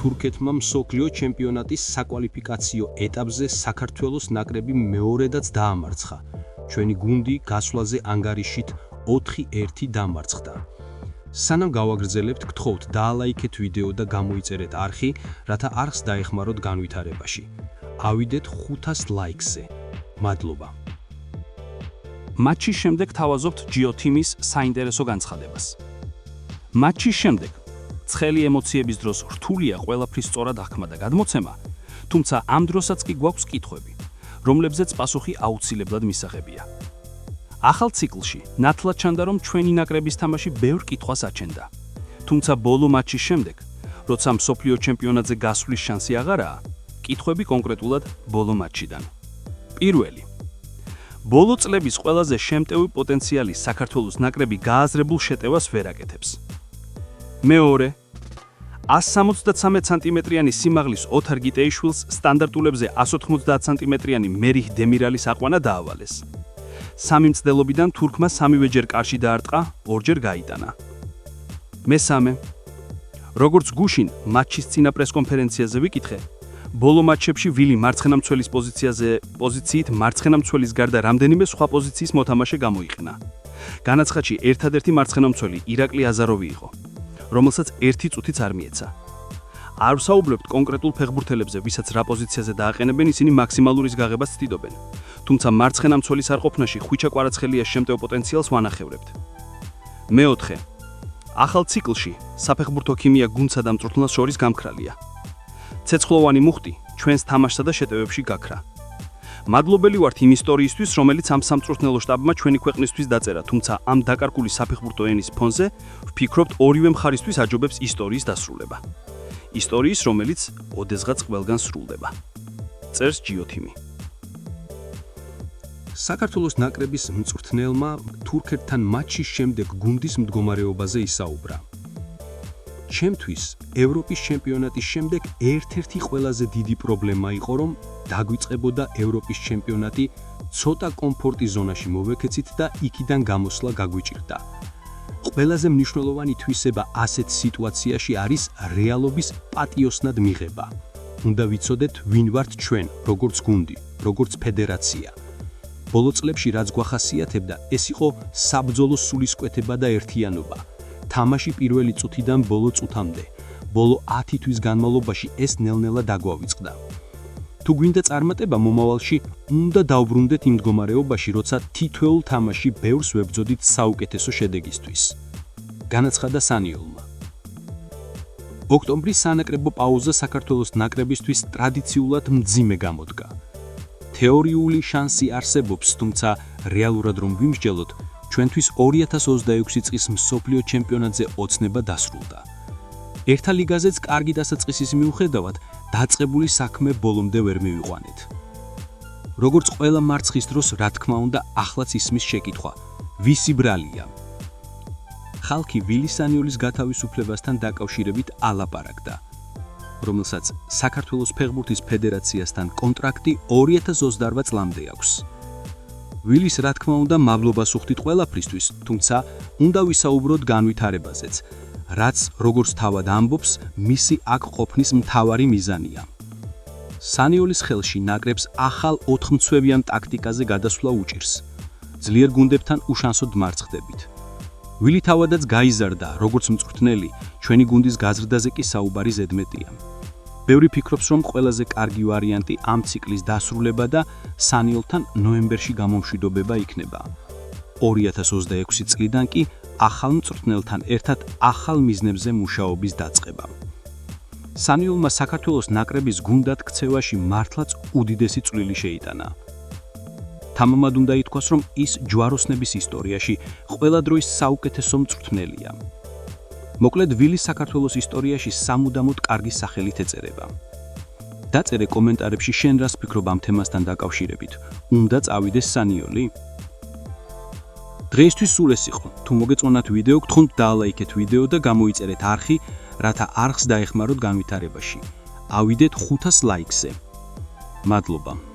თურქეთმა მსოფლიო ჩემპიონატის საკვალიფიკაციო ეტაპზე საქართველოს ნაკრები მეორედაც დაამარცხა. ჩვენი გუნდი გასვლაზე ანგარიშით 4-1 დამარცხდა. სანამ გავაგრძელებთ, გთხოვთ დაალაიქეთ ვიდეო და გამოიწერეთ არხი, რათა არხს დაეხმაროთ განვითარებაში. ავიდეთ 500 ლაიქზე. მადლობა. მატჩის შემდეგ თავაზობთ GeoTeam-ის საინტერესო განცხადებას. მატჩის შემდეგ ცხელი ემოციების დროს რთულია ყველაფრის სწორად აღქმა და გადმოცემა, თუმცა ამ დროსაც კი გვაქვს კითხვები, რომლებზეც პასუხი აუცილებლად მისაღებია. ახალ ციკლში ნათლად ჩანდა, რომ ჩვენი ნაკრების თამაში ბევრ კითხვას აჩენდა. თუმცა ბოლო მატჩის შემდეგ, როცა მსოფლიო ჩემპიონატზე გასვლის შანსი აღარაა, კითხვები კონკრეტულად ბოლო მატჩიდან. პირველი. ბოლო წლების ყველაზე შემტევი პოტენციალის საქართველოს ნაკრები გააზრებულ შეტევას ვერ აკეთებს. მეორე. 173 სანტიმეტრიანი სიმაღლის ოთარ გიტეიშვილს სტანდარტულებზე 190 სანტიმეტრიანი მერიხ დემირალის აყვანა დაავალეს. 3 მცდელობიდან თურქმა 3-ვეჯერ კარში დაარტყა, 2-ჯერ გაიტანა. მესამე. როგორც გუშინ მატჩის წინა პრესკონფერენციაზე ვიკითხე, ბოლო მატჩებში ვილი მარცხენა მცველის პოზიციით მარცხენა მცველის გარდა რამდენიმე სხვა პოზიციის მოთამაშე გამოიყენა. განაცხადში ერთადერთი მარცხენა მცველი ირაკლი აზაროვი იყო, რომელსაც 1 წუთიც არ მიეცა. არ ვსაუბრებთ კონკრეტულ ფეხბურთელებზე, ვისაც რა პოზიციაზე დააყენებენ, ისინი მაქსიმალურის გაღებას ცდილობენ. თუმცა მარცხენა მცველის არყოფნაში ხვიჩა კვარაცხელიას შემტევ პოტენციალს ვანახევრებთ. მეოთხე. ახალ ციკლში საფეხბურთო ქიმია გუნდსა და მწვრთნელს შორის გამქრალია. ცეცხლოვანი მუხტი ჩვენს თამაშსა და შეტევებში გაქრა. მადლობელი ვართ იმ ისტორიისთვის, რომელიც ამ სამწვრთნელო შტაბმა ჩვენი ქვეყნისთვის დაწერა, თუმცა ამ დაკარგული საფეხბურთო ენის ფონზე ვფიქრობთ ორივე მხარისთვის აჯობებს ისტორიის დასრულება. ისტორიის, რომელიც ოდესღაც ყველგან სრულდება. წერს GeoTeam. საქართველოს ნაკრების მწვრთნელმა თურქეთთან მატჩის შემდეგ გუნდის მდგომარეობაზე ისაუბრა. ჩემთვის ევროპის ჩემპიონატის შემდეგ ერთ-ერთი ყველაზე დიდი პრობლემა იყო, რომ დაგვიწყებოდა ევროპის ჩემპიონატი, ცოტა კომფორტის ზონაში მოვექეცით და იქიდან გამოსვლა გაგვიჭირდა. ყველაზე მნიშვნელოვანი თვისება ასეთ სიტუაციაში არის რეალობის პატიოსნად მიღება. უნდა ვიცოდეთ, ვინ ვართ ჩვენ, როგორც გუნდი, როგორც ფედერაცია. ბოლო წლებში რაც გვახასიათებდა, ეს იყო საბრძოლო სულისკვეთება და ერთიანობა. თამაში პირველი წუთიდან ბოლო წუთამდე, ბოლო 10 თვის განმავლობაში ეს ნელ-ნელა დაგვავიწყდა. თუ გვინდა წარმატება მომავალში, უნდა დავბრუნდეთ იმ მდგომარეობაში, როცა თითოეულ თამაში ბევრს ვებრძოდით საუკეთესო შედეგისთვის. განაცხადა სანიოლმა. ოქტომბრის სანაკრებო პაუზა საქართველოს ნაკრებისთვის ტრადიციულად მძიმე გამოდგა. თეორიული შანსი არსებობს, თუმცა რეალურად რომ ვიმსჯელოთ, ჩვენთვის 2026 წლის მსოფლიო ჩემპიონატზე ოცნება დასრულდა. ერთა ლიგაზეც კარგი დასაწყისის მიუხედავად, დაწყებული საქმე ბოლომდე ვერ მივიყვანეთ. როგორც ყველა მარცხის დროს, რა თქმა უნდა, ახლაც ისმის შეკითხვა, ვისი ბრალია? ხალხი ვილი სანიოლის გათავისუფლებასთან დაკავშირებით ალაპარაკდა, რომელსაც საქართველოს ფეხბურთის ფედერაციასთან კონტრაქტი 2028 წლამდე აქვს. ვილის რა თქმა უნდა მადლობას უხდით ყველაფრისთვის, თუმცა უნდა ვისაუბროთ განვითარებაზეც, რაც როგორც თავად ამბობს, მისი აქ ყოფნის მთავარი მიზანია. სანიოლის ხელში ნაკრებს ახალ 4 მცვევიან ტაქტიკაზე გადასვლა უჭირს. ძლიერ გუნდებთან უშანსოდ მარცხდებით. ვილი თავადაც გაიზარდა, როგორც მწვრთნელი, ჩვენი გუნდის გაზრდაზე კი საუბარი ზედმეტია. ბევრი ფიქრობს, რომ ყველაზე კარგი ვარიანტი ამ ციკლის დასრულება და სანიოლთან ნოემბერში გამომშვიდობება იქნება. 2026 წლიდან კი ახალ მწვრთნელთან ერთად ახალ მიზნებზე მუშაობის დაწყება. სანიოლმა საქართველოს ნაკრების გუნდად ქცევაში მართლაც უდიდესი წვლილი შეიტანა. თამამად უნდა ითქვას, რომ ის ჯვაროსნების ისტორიაში ყველა დროის საუკეთესო მწვრთნელია. მოკლედ, ვილი საქართველოს ისტორიაში სამუდამოდ კარგი სახელით ეწერება. დაწერე კომენტარებში შენ რას ფიქრობ ამ თემასთან დაკავშირებით. უნდა წავიდეს სანიოლი? დღეისთვის სულ ეს იყო. თუ მოგეწონათ ვიდეო, გთხოვთ დაალაიქეთ ვიდეო და გამოიწერეთ არხი, რათა არხს დაეხმაროთ განვითარებაში. ავიდეთ 500 ლაიქზე. მადლობა.